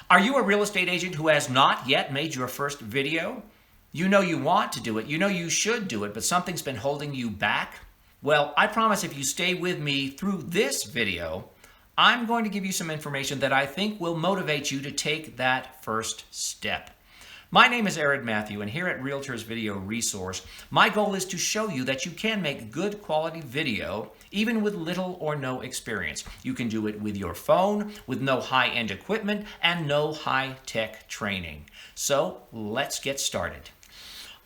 Are you a real estate agent who has not yet made your first video? You know you want to do it, you know you should do it, but something's been holding you back? Well, I promise if you stay with me through this video, I'm going to give you some information that I think will motivate you to take that first step. My name is Ered Matthew, and here at Realtors Video Resource, my goal is to show you that you can make good quality video even with little or no experience. You can do it with your phone, with no high-end equipment, and no high-tech training. So let's get started.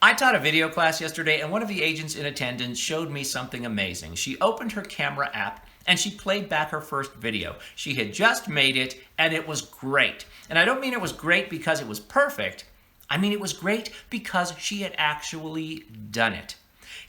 I taught a video class yesterday, and one of the agents in attendance showed me something amazing. She opened her camera app and she played back her first video. She had just made it, and it was great. And I don't mean it was great because it was perfect. I mean it was great because she had actually done it.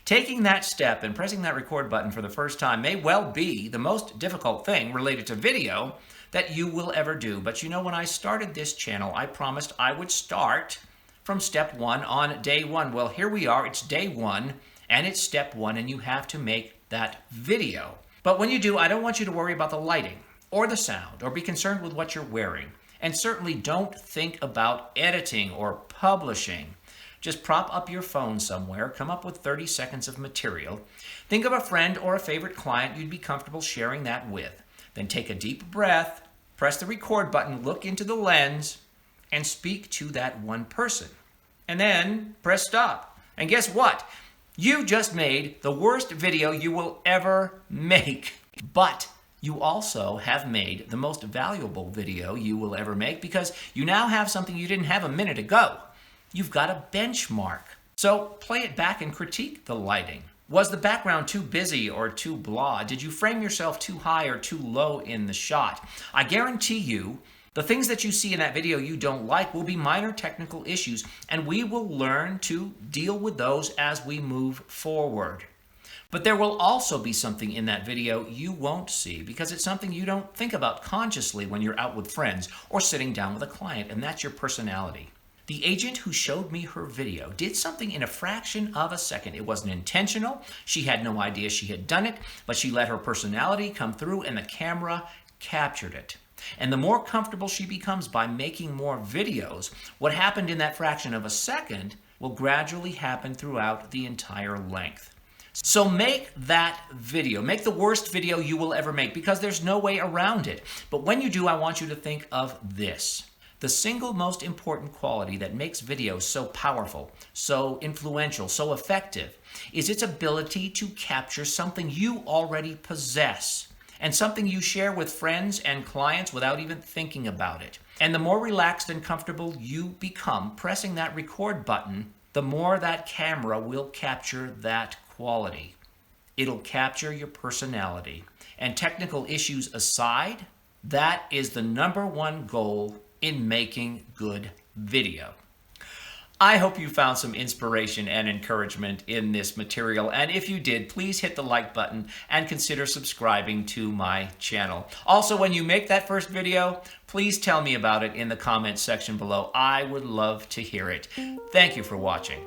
Taking that step and pressing that record button for the first time may well be the most difficult thing related to video that you will ever do. But you know, when I started this channel, I promised I would start from step one on day one. Well, here we are. It's day one, and it's step one, and you have to make that video. But when you do, I don't want you to worry about the lighting or the sound or be concerned with what you're wearing. And certainly don't think about editing or publishing. Just prop up your phone somewhere, come up with 30 seconds of material. Think of a friend or a favorite client you'd be comfortable sharing that with. Then take a deep breath, press the record button, look into the lens, and speak to that one person. And then press stop. And guess what? You just made the worst video you will ever make. But you also have made the most valuable video you will ever make because you now have something you didn't have a minute ago. You've got a benchmark. So play it back and critique the lighting. Was the background too busy or too blah? Did you frame yourself too high or too low in the shot? I guarantee you, the things that you see in that video you don't like will be minor technical issues, and we will learn to deal with those as we move forward. But there will also be something in that video you won't see because it's something you don't think about consciously when you're out with friends or sitting down with a client, and that's your personality. The agent who showed me her video did something in a fraction of a second. It wasn't intentional. She had no idea she had done it, but she let her personality come through and the camera captured it. And the more comfortable she becomes by making more videos, what happened in that fraction of a second will gradually happen throughout the entire length. So make that video. Make the worst video you will ever make because there's no way around it. But when you do, I want you to think of this. The single most important quality that makes videos so powerful, so influential, so effective is its ability to capture something you already possess and something you share with friends and clients without even thinking about it. And the more relaxed and comfortable you become pressing that record button, the more that camera will capture that quality. It'll capture your personality. And technical issues aside, that is the number one goal in making good video. I hope you found some inspiration and encouragement in this material, and if you did, please hit the like button and consider subscribing to my channel. Also, when you make that first video, please tell me about it in the comments section below. I would love to hear it. Thank you for watching.